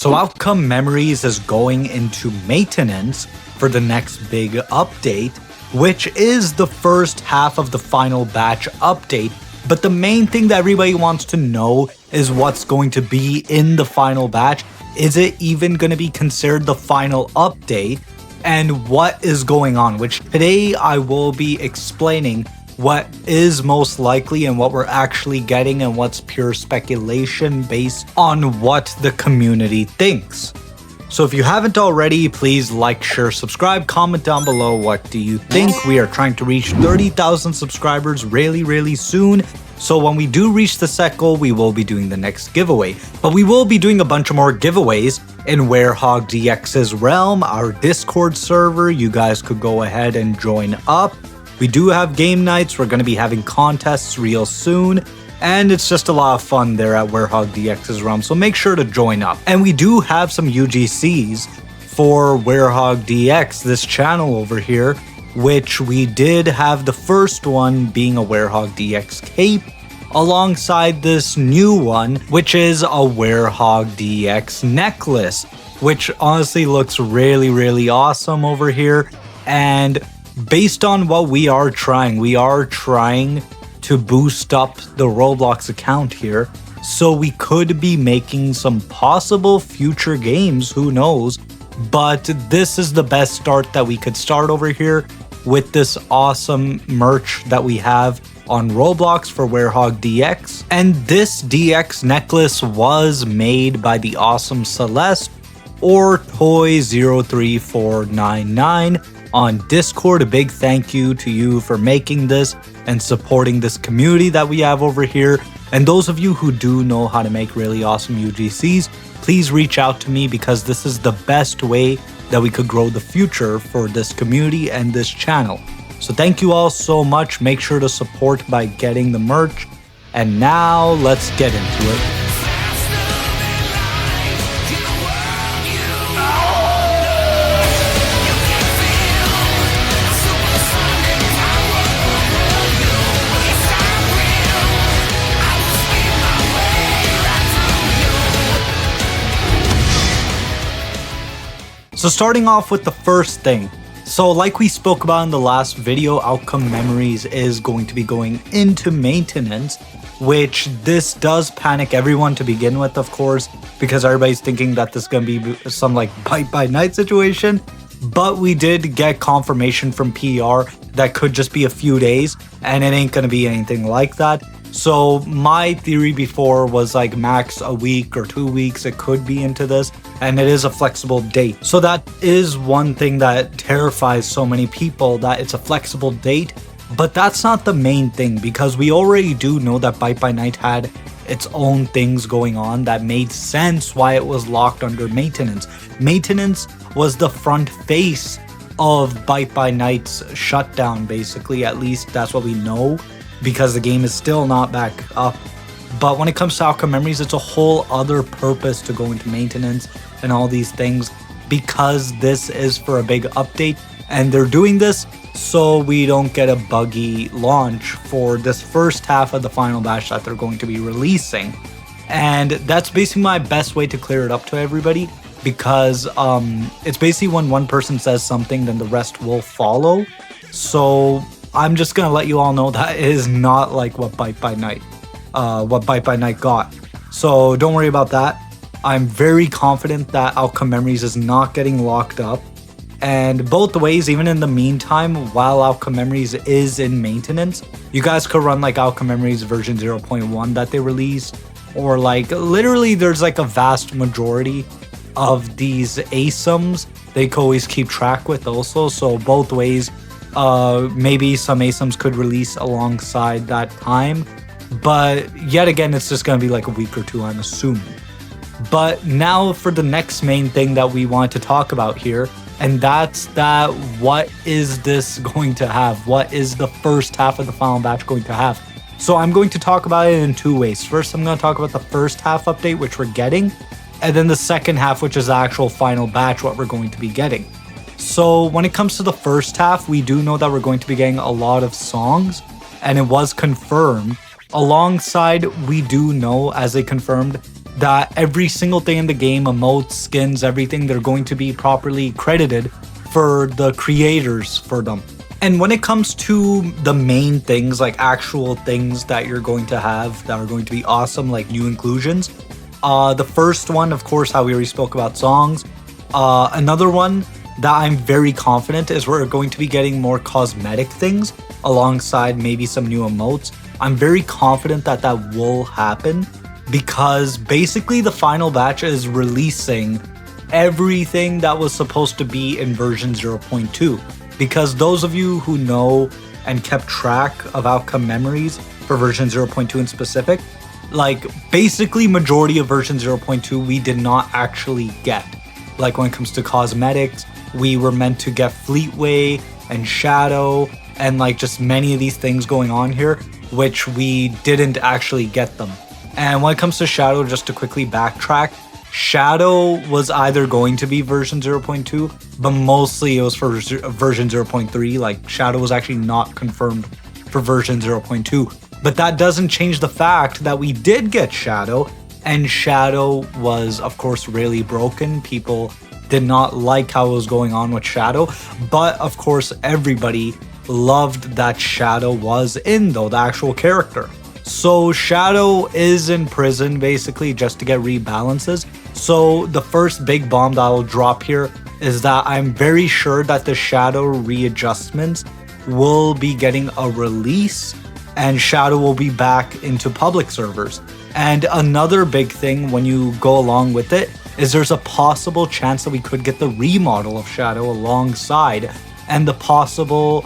So Outcome Memories is going into maintenance for the next big update, which is the first half of the final batch update. But the main thing that everybody wants to know is what's going to be in the final batch. Is it even going to be considered the final update? And what is going on? Which today I will be explaining what is most likely and what we're actually getting and what's pure speculation based on what the community thinks. So if you haven't already, please like, share, subscribe, comment down below what do you think. We are trying to reach 30,000 subscribers really soon. So when we do reach the set goal, we will be doing the next giveaway. But we will be doing a bunch of more giveaways in Werehog DX's realm, our Discord server. You guys could go ahead and join up. We do have game nights. We're going to be having contests real soon. And it's just a lot of fun there at Werehog DX's realm, so make sure to join up. And we do have some UGCs for Werehog DX, this channel over here, which we did have the first one being a Werehog DX cape, alongside this new one, which is a Werehog DX necklace, which honestly looks really awesome over here. And based on what we are trying to boost up the Roblox account here, so we could be making some possible future games, who knows, but this is the best start that we could start over here with this awesome merch that we have on Roblox for Werehog DX. And this DX necklace was made by the awesome Celeste, or Toy03499 on Discord. A big thank you to you for making this and supporting this community that we have over here. And those of you who do know how to make really awesome UGCs, please reach out to me, because this is the best way that we could grow the future for this community and this channel. So thank you all so much. Make sure to support by getting the merch. And now let's get into it. So starting off with the first thing. So like we spoke about in the last video, Outcome Memories is going to be going into maintenance, which this does panic everyone to begin with, of course, because everybody's thinking that this is going to be some like Byte by Night situation. But we did get confirmation from PR that could just be a few days, and it ain't going to be anything like that. So my theory before was like max a week or 2 weeks it could be into this, and it is a flexible date. So that is one thing that terrifies so many people, that it's a flexible date. But that's not the main thing, because we already do know that Byte by Night had its own things going on that made sense why it was locked under maintenance. Maintenance was the front face of Byte by Night's shutdown, basically. At least that's what we know, because the game is still not back up. But when it comes to Outcome Memories, it's a whole other purpose to go into maintenance and all these things, because this is for a big update, and they're doing this so we don't get a buggy launch for this first half of the final batch that they're going to be releasing. And that's basically my best way to clear it up to everybody, because it's basically when one person says something, then the rest will follow. So I'm just gonna let you all know that is not like what Byte by Night got. So don't worry about that. I'm very confident that Outcome Memories is not getting locked up. And both ways, even in the meantime, while Outcome Memories is in maintenance, you guys could run like Outcome Memories version 0.1 that they released, or like literally there's like a vast majority of these ASIMs they could always keep track with also. So both ways, maybe some ASIMs could release alongside that time, but yet again it's just going to be like a week or two, I'm assuming. But now for the next main thing that we want to talk about here, and that's that what is this going to have? What is the first half of the final batch going to have? So I'm going to talk about it in two ways. First, I'm going to talk about the first half update, which we're getting, and then the second half, which is the actual final batch, what we're going to be getting. So when it comes to the first half, we do know that we're going to be getting a lot of songs, and it was confirmed. Alongside, we do know, as they confirmed, that every single thing in the game, emotes, skins, everything, they're going to be properly credited for the creators for them. And when it comes to the main things, like actual things that you're going to have that are going to be awesome, like new inclusions, the first one, of course, how we already spoke about songs. Another one that I'm very confident is we're going to be getting more cosmetic things alongside maybe some new emotes. I'm very confident that that will happen because basically the final batch is releasing everything that was supposed to be in version 0.2. Because those of you who know and kept track of outcome memories for version 0.2 in specific, like basically majority of version 0.2 we did not actually get. Like when it comes to cosmetics, we were meant to get Fleetway and Shadow and like just many of these things going on here, which we didn't actually get them. And when it comes to Shadow, just to quickly backtrack, Shadow was either going to be version 0.2, but mostly it was for version 0.3. Like Shadow was actually not confirmed for version 0.2. But that doesn't change the fact that we did get Shadow, and Shadow was, of course, really broken. People did not like how it was going on with Shadow, but of course, everybody loved that Shadow was in, though, the actual character. So Shadow is in prison, basically, just to get rebalances. So the first big bomb that I'll drop here is that I'm very sure that the Shadow readjustments will be getting a release, and Shadow will be back into public servers. And another big thing when you go along with it is there's a possible chance that we could get the remodel of Shadow alongside, and the possible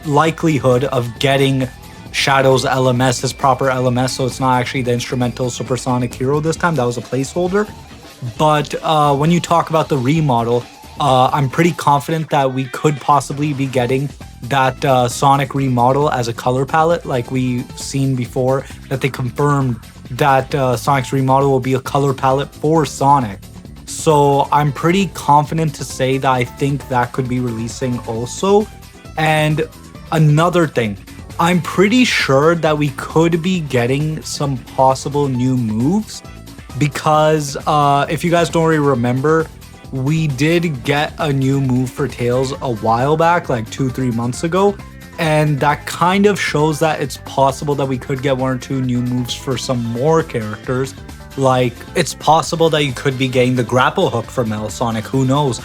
likelihood of getting Shadow's LMS, his proper LMS, so it's not actually the instrumental supersonic hero this time. That was a placeholder. But when you talk about the remodel, I'm pretty confident that we could possibly be getting that Sonic remodel as a color palette, like we've seen before, that they confirmed that Sonic's remodel will be a color palette for Sonic. So I'm pretty confident to say that I think that could be releasing also. And another thing, I'm pretty sure that we could be getting some possible new moves because if you guys don't already remember, we did get a new move for Tails a while back, like 2-3 months ago, and that kind of shows that it's possible that we could get 1 or 2 new moves for some more characters. Like, it's possible that you could be getting the grapple hook for Metal Sonic, who knows.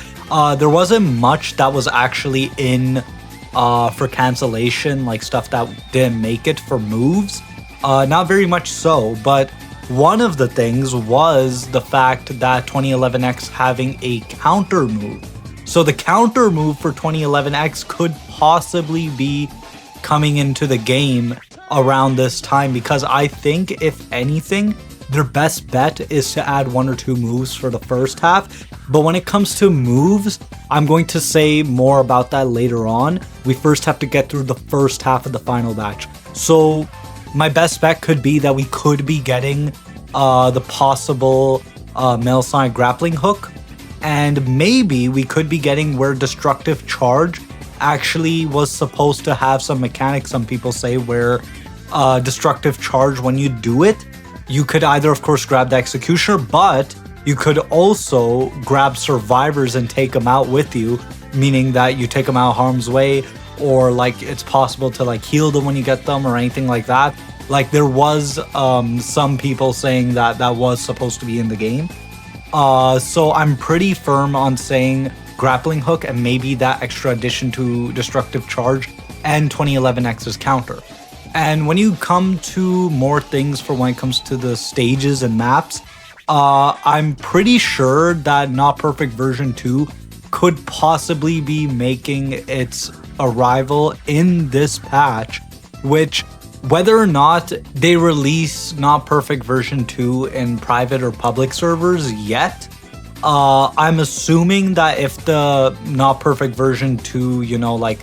There wasn't much that was actually in for cancellation, like stuff that didn't make it for moves. Not very much so, but one of the things was the fact that 2011X having a counter move. So the counter move for 2011X could possibly be coming into the game around this time, because I think, if anything, their best bet is to add 1 or 2 moves for the first half. But when it comes to moves, I'm going to say more about that later on. We first have to get through the first half of the final batch. So my best bet could be that we could be getting the possible Metal Sonic grappling hook, and maybe we could be getting where Destructive Charge actually was supposed to have some mechanics. Some people say where Destructive Charge, when you do it, you could either, of course, grab the Executioner, but you could also grab survivors and take them out with you, meaning that you take them out of harm's way, or like it's possible to like heal them when you get them or anything like that. Like there was some people saying that that was supposed to be in the game. So I'm pretty firm on saying grappling hook and maybe that extra addition to Destructive Charge and 2011X's counter. And when you come to more things for when it comes to the stages and maps, I'm pretty sure that Not Perfect version 2 could possibly be making its arrival in this patch, which, whether or not they release Not Perfect version 2 in private or public servers yet, I'm assuming that if the Not Perfect version 2, you know, like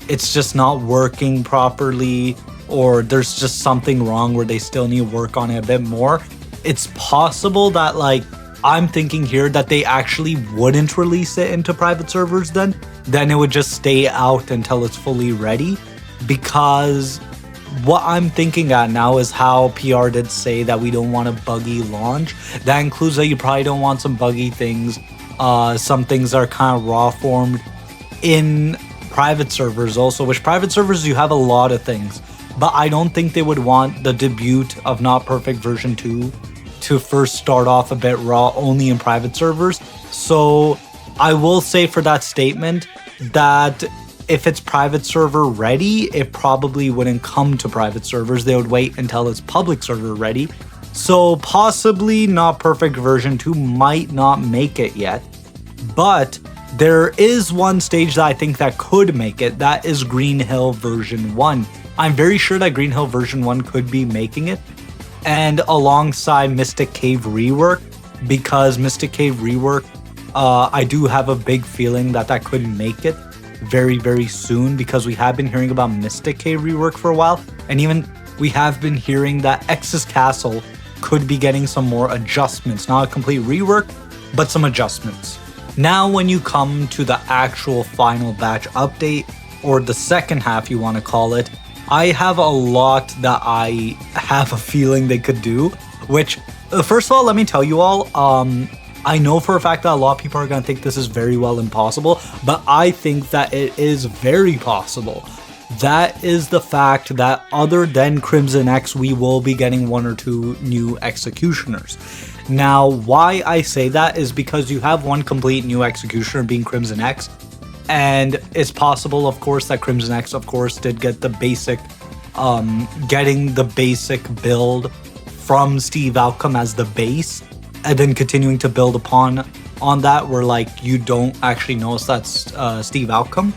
it's just not working properly, or there's just something wrong where they still need to work on it a bit more, it's possible that, like, I'm thinking here that they actually wouldn't release it into private servers then it would just stay out until it's fully ready, because what I'm thinking at now is how PR did say that we don't want a buggy launch. That includes that you probably don't want some buggy things. Some things are kind of raw formed in private servers also, which private servers you have a lot of things. But I don't think they would want the debut of Not Perfect version 2 to first start off a bit raw only in private servers. So I will say for that statement that if it's private server ready, it probably wouldn't come to private servers. They would wait until it's public server ready. So possibly Not Perfect version 2 might not make it yet. But there is one stage that I think that could make it. That is Green Hill version 1. I'm very sure that Green Hill version 1 could be making it. And alongside Mystic Cave Rework, because Mystic Cave Rework, I do have a big feeling that that could make it very, very soon, because we have been hearing about Mystic Cave Rework for a while. And even we have been hearing that X's Castle could be getting some more adjustments. Not a complete rework, but some adjustments. Now, when you come to the actual final batch update, or the second half you want to call it, I have a lot that I have a feeling they could do, which, first of all, let me tell you all, I know for a fact that a lot of people are going to think this is very well impossible, but I think that it is very possible. That is the fact that other than Crimson X, we will be getting 1 or 2 new executioners. Now, why I say that is because you have one complete new executioner being Crimson X, and it's possible, of course, that Crimson X, of course, did get the basic, getting the basic build from Steve Outcome as the base, and then continuing to build upon that, where like you don't actually notice that's Steve Outcome,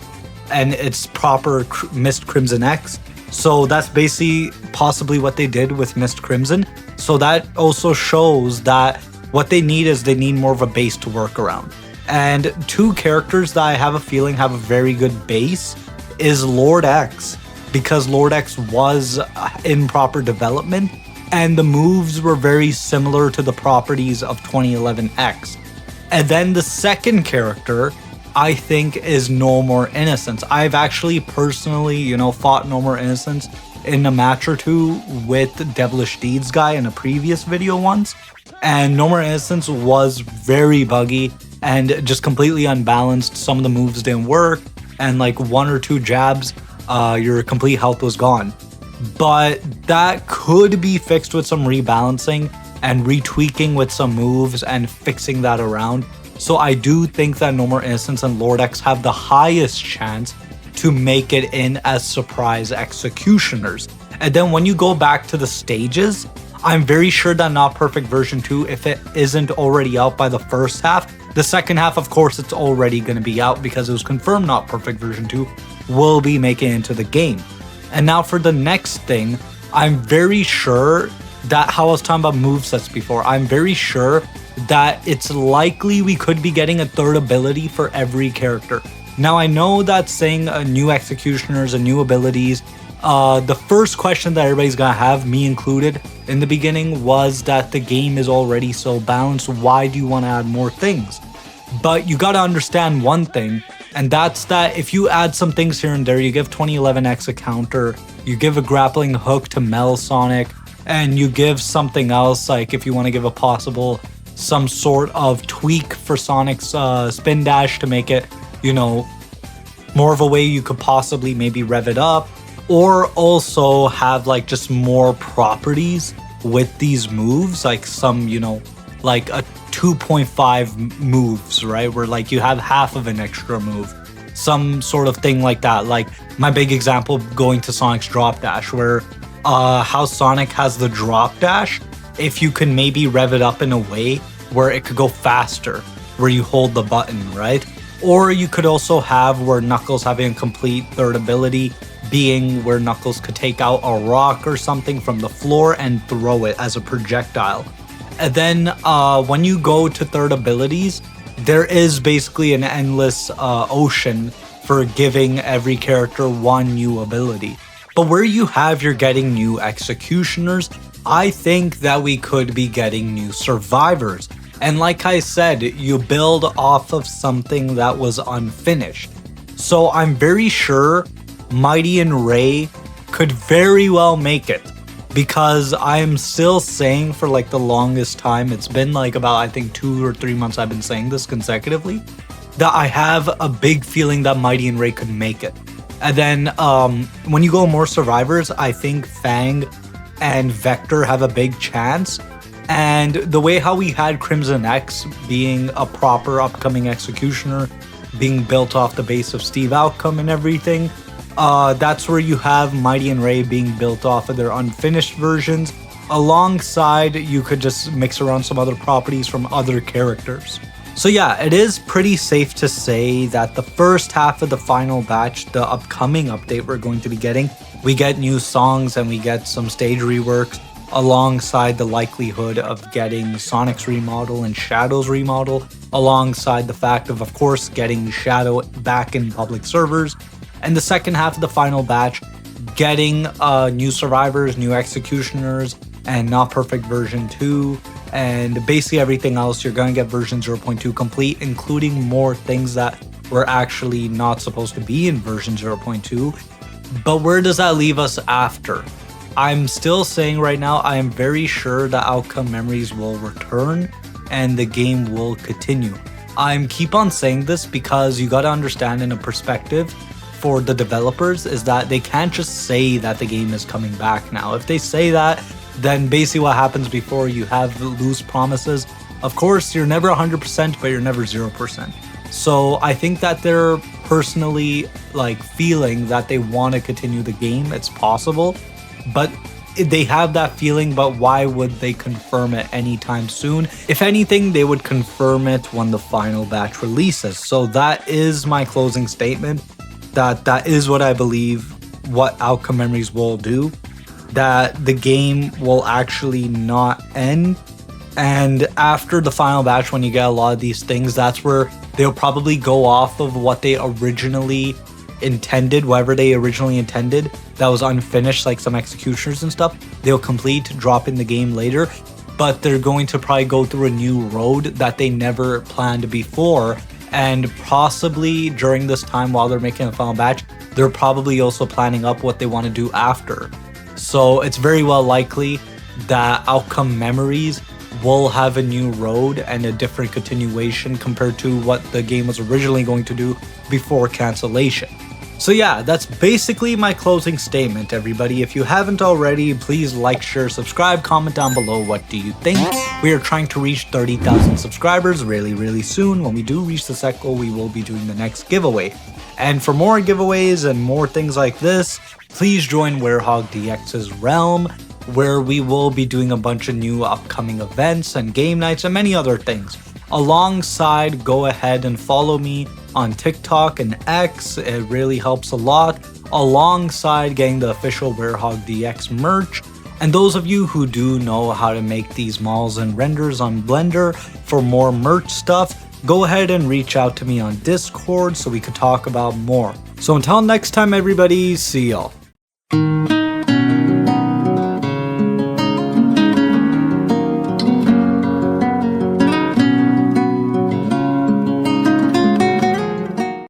and it's proper Mist Crimson X. So that's basically possibly what they did with Mist Crimson. So that also shows that what they need is they need more of a base to work around. And 2 characters that I have a feeling have a very good base is Lord X, because Lord X was in proper development, and the moves were very similar to the properties of 2011 X. And then the second character, I think, is No More Innocence. I've actually personally, fought No More Innocence in a match or 2 with Devilish Deeds guy in a previous video once. And No More Innocence was very buggy and just completely unbalanced. Some of the moves didn't work, and like 1 or 2 jabs, your complete health was gone. But that could be fixed with some rebalancing and retweaking with some moves and fixing that around. So I do think that No More Innocence and Lord X have the highest chance to make it in as surprise executioners. And then when you go back to the stages, I'm very sure that Not Perfect version 2, if it isn't already out by the first half, the second half, of course, it's already going to be out because it was confirmed Not Perfect version 2 will be making it into the game. And now for the next thing, I'm very sure that, how I was talking about movesets before, I'm very sure that it's likely we could be getting a 3rd ability for every character. Now, I know that saying new executioners and new abilities, the first question that everybody's gonna have, me included, in the beginning was that the game is already so balanced, why do you want to add more things? But you gotta understand one thing, and that's that if you add some things here and there, you give 2011X a counter, you give a grappling hook to Metal Sonic, and you give something else, like if you want to give a possible, some sort of tweak for Sonic's spin dash to make it, more of a way you could possibly maybe rev it up, or also have like just more properties with these moves, like some, like a 2.5 moves, right? Where like you have half of an extra move, some sort of thing like that. Like my big example going to Sonic's drop dash, where how Sonic has the drop dash, if you can maybe rev it up in a way where it could go faster, where you hold the button, right? Or you could also have where Knuckles having a complete 3rd ability, being where Knuckles could take out a rock or something from the floor and throw it as a projectile. And then when you go to 3rd abilities, there is basically an endless ocean for giving every character 1 new ability. But where you have you're getting new executioners, I think that we could be getting new survivors. And like I said, you build off of something that was unfinished. So I'm very sure Mighty and Ray could very well make it. Because I'm still saying for like the longest time, it's been like about I think 2 or 3 months I've been saying this consecutively, that I have a big feeling that Mighty and Ray could make it. And then when you go more survivors, I think Fang and Vector have a big chance. And the way how we had Crimson X being a proper upcoming executioner, being built off the base of Steve Outcome and everything, that's where you have Mighty and Ray being built off of their unfinished versions. Alongside, you could just mix around some other properties from other characters. So yeah, it is pretty safe to say that the first half of the final batch, the upcoming update we're going to be getting, we get new songs and we get some stage reworks, alongside the likelihood of getting Sonic's remodel and Shadow's remodel, alongside the fact of course, getting Shadow back in public servers. And the second half of the final batch, getting new survivors, new executioners, and Not Perfect version 2, and basically everything else. You're going to get version 0.2 complete, including more things that were actually not supposed to be in version 0.2. But where does that leave us after? I'm still saying right now, I am very sure that Outcome Memories will return and the game will continue. I'm keep on saying this because you got to understand in a perspective for the developers is that they can't just say that the game is coming back now. If they say that, then basically what happens before, you have loose promises. Of course, you're never 100%, but you're never 0%. So I think that they're personally like feeling that they want to continue the game. It's possible, but they have that feeling, but why would they confirm it anytime soon? If anything, they would confirm it when the final batch releases. So that is my closing statement. That is what I believe what Outcome Memories will do. That the game will actually not end. And after the final batch, when you get a lot of these things, that's where they'll probably go off of what they originally intended, whatever they originally intended that was unfinished, like some executioners and stuff. They'll complete, drop in the game later, but they're going to probably go through a new road that they never planned before. And possibly during this time while they're making a final batch, they're probably also planning up what they want to do after. So it's very well likely that Outcome Memories will have a new road and a different continuation compared to what the game was originally going to do before cancellation. So yeah, that's basically my closing statement, everybody. If you haven't already, please like, share, subscribe, comment down below what do you think. We are trying to reach 30,000 subscribers really soon. When we do reach the set goal, we will be doing the next giveaway. And for more giveaways and more things like this, please join Werehog DX's realm, where we will be doing a bunch of new upcoming events and game nights and many other things. Alongside, go ahead and follow me on TikTok and X. It really helps a lot. Alongside getting the official Werehog DX merch. And those of you who do know how to make these models and renders on Blender for more merch stuff, go ahead and reach out to me on Discord so we could talk about more. So until next time, everybody, see y'all.